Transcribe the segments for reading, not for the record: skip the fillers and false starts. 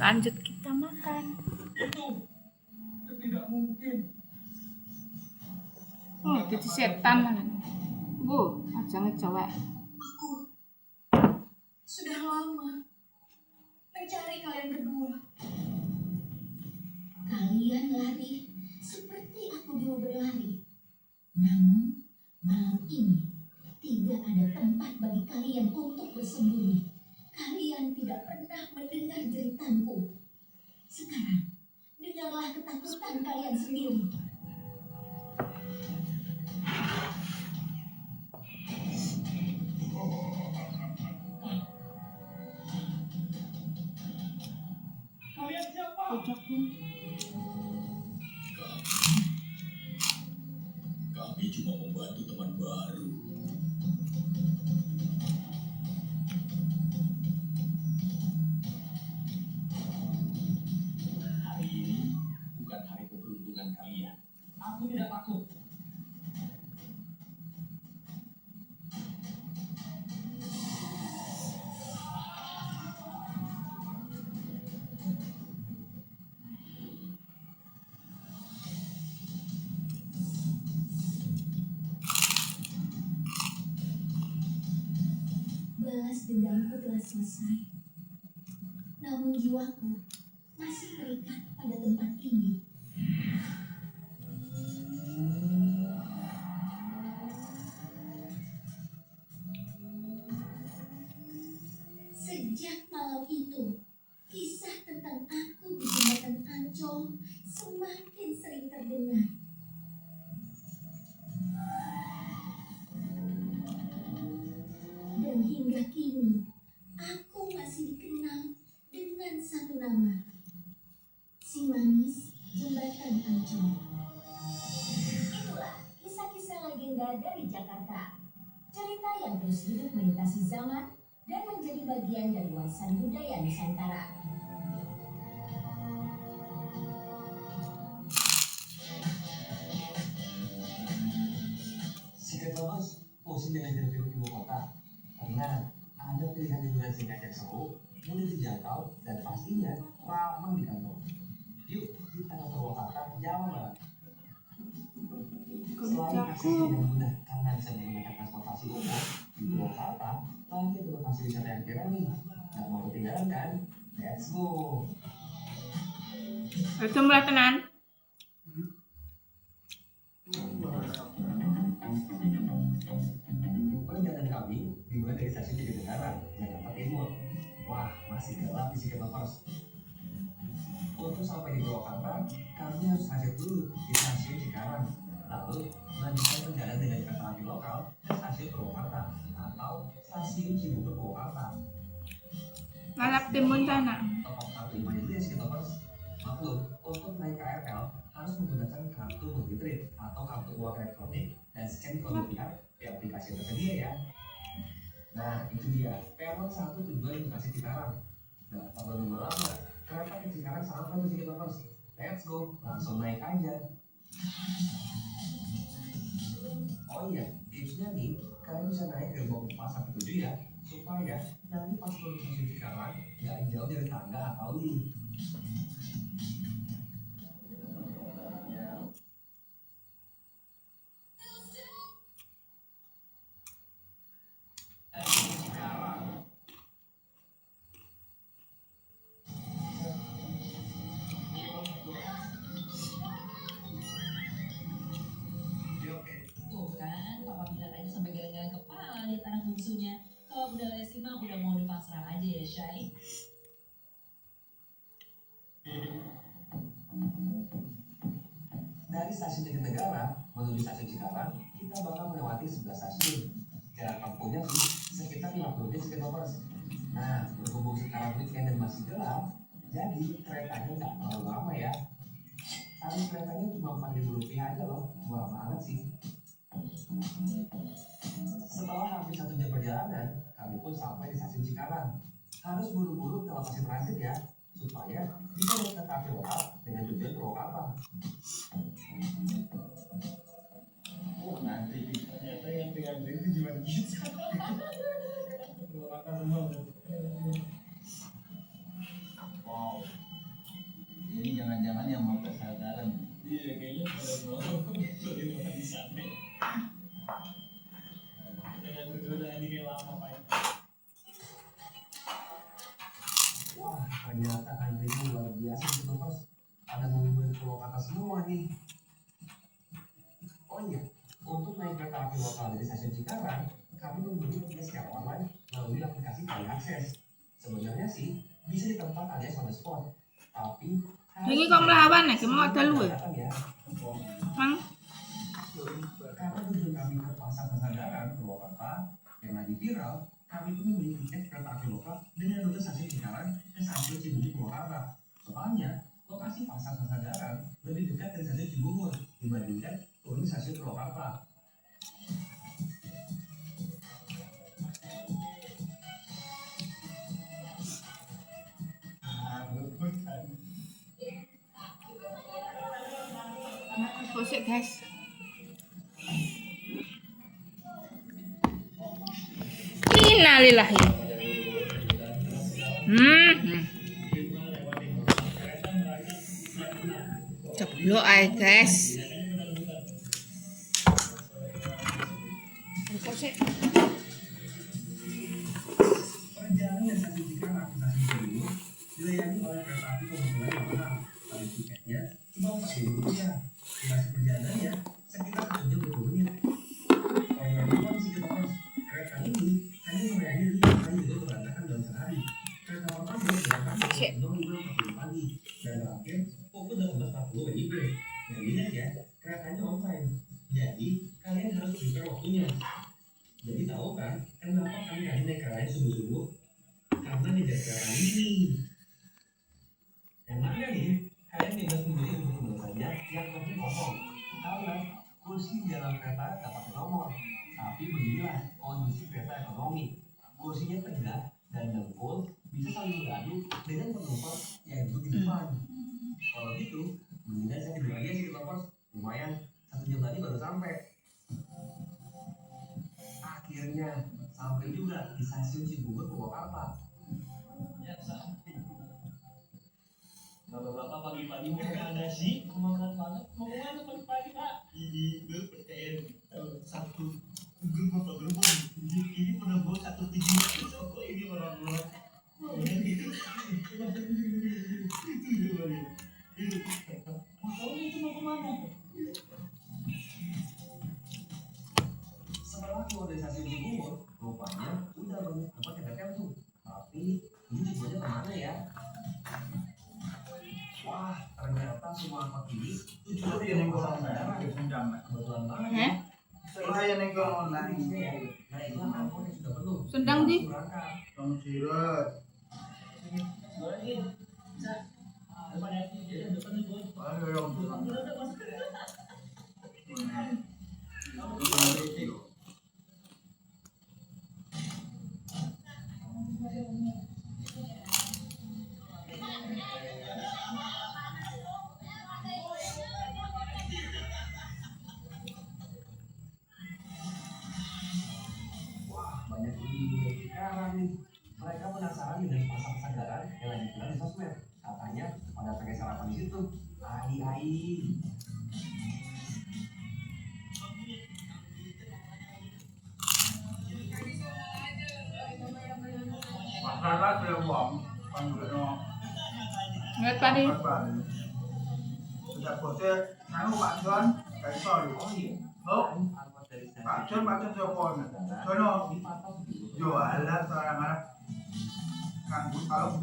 Lanjut kita makan. Itu tidak mungkin. Oh, jadi setan. Bu, aja ngecewek. Aku sudah lama mencari kalian berdua. Kalian lari seperti aku dulu berlari. Namun malam ini tidak ada tempat bagi kalian untuk bersembunyi. Kalian tidak pernah mendengar jeritanku. Sekarang dengarlah ketakutan kalian sendiri. Kalian siapa? Kocokku. Kami cuma membantu teman baru. Hari ini bukan hari keberuntungan kalian. Aku tidak takut. Balas dendamku telah selesai. Namun jiwaku masih terikat pada tempat ini. Sejak malam itu, kisah tentang aku di jembatan Ancol semakin sering terdengar. Dan hingga kini, aku masih dikenal dengan satu nama. Si Manis Jembatan Ancol. Itulah kisah-kisah legenda dari Jakarta. Cerita yang terus hidup melintasi zaman dan menjadi bagian dari warisan budaya Nusantara. Secret Lovers pusing dengan hiruk-pikuk ibu kota karena ada pilihan liburan singkat yang seru, mudah dijangkau, dan pastinya ramah di kantong. Yuk kita ke Purwakarta, Jawa Barat. Selain aksesnya yang mudah karena bisa menggunakan transportasi umum, di Purwakarta lagi ada lokasi wisata yang keren nih. Gak mau ketinggalan kan? Let's go! Itu mulai tenan. Perjalanan kami dimulai dari stasiun Jatinegara, Jakarta Timur. Wah, masih gelap di Secret Lovers. Untuk sampai di Purwakarta, kami harus transit dulu di stasiun Cikarang. Lalu melanjutkan perjalanan dengan kereta api lokal ke stasiun Purwakarta atau stasiun Cibubur Purwakarta. Lalap timun sana. Top kartu IMAI dulu ya Secret Lovers. Maklum, untuk naik KRL harus menggunakan kartu multi-trip atau kartu uang elektronik dan scan kode QR di aplikasi yang tersedia ya. Nah, itu dia peron 1 tujuan Bekasi Cikarang. Gak perlu nunggu lama, kereta ke Cikarang sampai tuh Secret Lovers. Let's go, langsung naik aja. Oh iya, tipsnya nih, kalian bisa naik gerbong 4-7 ya, supaya nanti pas turun di stasiun Cikarang gak jauh dari tangga atau lift. Tuh kan, papa bilang aja sampai geleng-geleng kepala lihat anak bungsunya. Kalau udah lesi mah udah mau dipasrah aja ya, Syai. Dari stasiun Jatinegara menuju stasiun Cikarang, kita bakal melewati 11 stasiun. Jarak tempuhnya sih sekitar 50 menit Secret Lovers. Nah, berhubung sekarang weekend dan masih gelap, jadi keretanya nggak terlalu lama ya. Tarif keretanya cuma Rp4.000 aja loh, murah banget sih. Setelah hampir 1 jam perjalanan, kami pun sampai di stasiun Cikarang. Harus buru-buru ke lokasi transit ya, supaya bisa naik kereta api lokal dengan tujuan Purwakarta. Oh, nanti ternyata yang tinggal itu cuma gitu. Wah, ternyata antrinya luar biasa gitu Mas. Ada mobil pulau kata semua nih. Oh iya, untuk naik kereta api lokal dari stasiun Cikarang, kami membeli tiket secara online melalui aplikasi Kai Akses. Sebenarnya sih bisa di tempat alias on the spot, tapi Ini kok melawan ya, kamu ada lu ya? ya. Mang, Karena tujuan kami ke pasar Kesadaran Purwakarta yang lagi viral, kami pun membeli tiket kereta api lokal dengan rute stasiun Cikarang ke stasiun Cibubur Purwakarta. Soalnya lokasi pasar Kesadaran lebih dekat dari stasiun Cibubur dibandingkan turun di stasiun Purwakarta. kosek guys. Innalillahi. Ceplok ay guys. Kosek. Perjalanan dari stasiun Cikarang ke stasiun Cibubur dilayani oleh kereta api komuter yang mahal. Tarif tiketnya cuma Rp4.000. Durasi perjalanannya sekitar 1 jam 20 menit. Kalau yang kondisi ketoprak, kereta ini hanya melayani 5 kali rute keberangkatan dalam sehari. Kereta lokal juga berangkat dari 05.40 pagi dan terakhir pukul 18.40 WIB. Dan ingat ya, keretanya on time. Jadi kalian harus prepare waktunya. Jadi tahu kan, kenapa kami tadi naik kereta subuh-subuh? Karena ngejar kereta ini. Enaknya nih, kalian bebas memilih rute saja yang penting kosong. Karena kursi di dalam kereta dapat nomor, tapi beginilah kondisi kereta ekonomi. Kursinya tegak dan dengkul bisa saling beradu dengan penumpang yang duduk di depan. Kalau gitu, mendingan saya tidur aja sih Bapak. Lumayan, 1 jam lagi baru sampai. Akhirnya sampai juga di stasiun Cibubur Purwakarta. Ya, sampai. Bapak-bapak pagi-pagi mau kemana sih? Semangat banget. Mau kemana pagi-pagi, Pak? Ini gue percaya satu grup apa grup ini pernah bawa satu tujuan. Oh, ini orang-orang. Itu jawabannya. Masalahnya itu mau kemana? Setelah keluar dari stasiun Cibubur, rupanya udah banyak tempat yang tercampur tuh. Tapi ini tujuannya kemana ya? Wah, ternyata semua angkot ini tujuannya ke pasar Kesadaran. Kebetulan banget ya. Saya yang ke online. Nah, itu angkot yang sudah penuh. Sendang di. Berangkat. Kamu sirut. Ayo dong. Wah, banyak ibu dari Cikarang nih. Mereka penasaran dengan pasar Kesadaran yang lagi viral di sosmed. Katanya pada pengen sarapan di situ. Ai. Masyarakat sudah buang. Panggilnya. Nggak tadi. Sudah bosnya. Anu Pak John. Kayak sorry. Oh iya. Oh. Angkot dari Pak stasiun John telepon. Kesadaran Sono. dipantau di Jualan seorang anak. Ngangkut kalau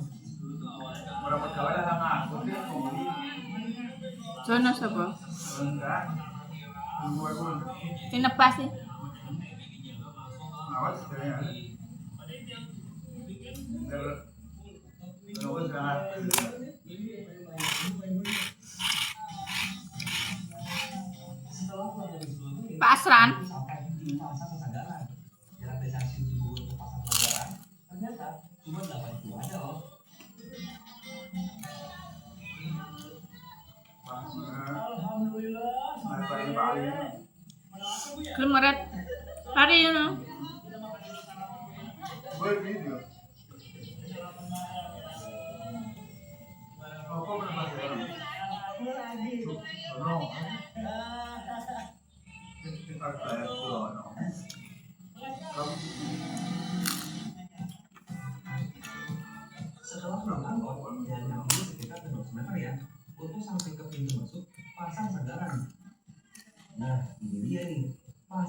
berapa jualan sama ngangkut dia pembeli. Sono siapa? Enggak. Gue pun. Kenapa sih? Awas saya. Kalau gue sangat. Setelah keluar dari Cibubur, Pak Asran. sampai di pasar Kesadaran. Jarak dari stasiun Cibubur ke pasar Kesadaran ternyata cuma 8 kilo aja loh. Alhamdulillah. Kemarin hari ini. Gue video. Oh, kok berapa? Sono.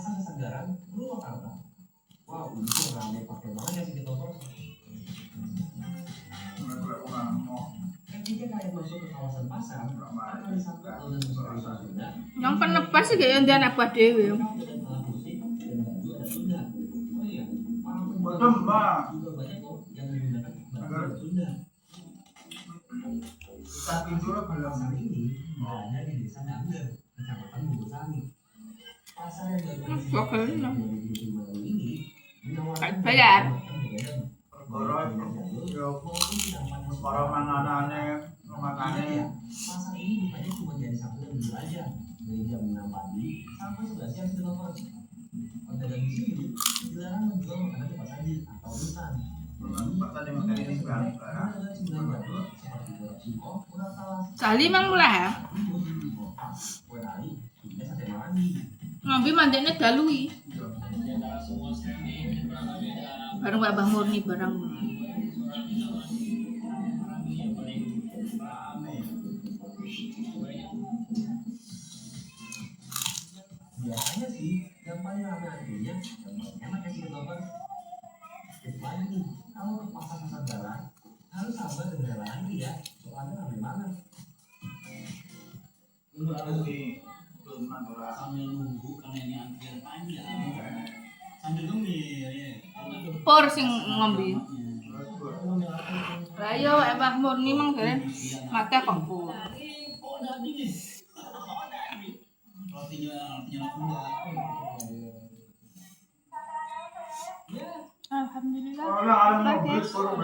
pasar Kesegaran, Purwakarta. Wow, ini tuh rame pakai banget ya City Lovers. Ketika kalian masuk ke kawasan pasar, akan disambut dengan musik tradisional Sunda. Yang penebas sih kayak dia apa dewe. Dan alat musik dan baju adat Sunda. Oh iya, para Betul, Mbak. juga banyak kok yang menggunakan baju adat Sunda. Kita tidur belum. Pasar ini berada di Desa Dangder, Kecamatan Bogosari. Pasar yang baru Pokoknya. ini menawarkan Bayar. Perkara perkara manganane, makane. Pasar ini bukannya cuma jadi Sabtu dan Minggu aja, dari jam 6 pagi sampai 11 siang City Lovers. Pedagang di sini dilarang menjual makanan cepat saji atau instan. Pak tadi makan ini bang. Pedagang sembilan jatuh seperti gula singkong, urat talas, Kali mang mulai ya. kue tali, hingga sate marangi. Ngambil mandeknya dalui. Bareng Abah Murni barang. Biasanya sih yang paling ramai antrinya yang paling enak ya City Lovers. Kecuali nih kalau ke pasar Kesegaran harus sabar dan rela antri ya, soalnya ramai banget. Menurut aku ini sambil nunggu karena ini antrian panjang. Sambil gemir ya. Por sing ngombe. Lah yo Abah Murni mang keren. Mate kok por. Oh, daging nih. Rotinya Sunda. Alhamdulillah. Kalau ada mobil suruh